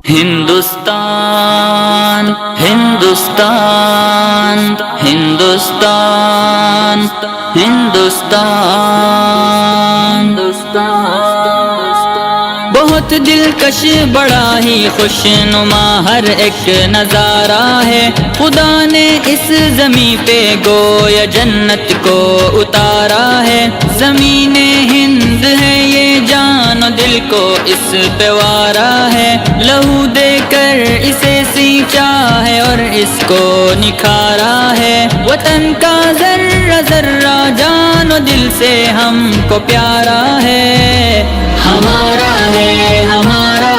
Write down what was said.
ہندوستان ہندوستان ہندوستان ہندوستان بہت دلکش بڑا ہی خوش نما ہر ایک نظارہ ہے، خدا نے اس زمین پہ گویا جنت کو اتارا ہے، زمین ہند ہے یہ جان و دل کو اس پہ وارا ہے، لہو دے کر اسے سینچا ہے اور اس کو نکھارا ہے، وطن کا ذرہ ذرہ جان و دل سے ہم کو پیارا ہے، ہمارا ہے ہمارا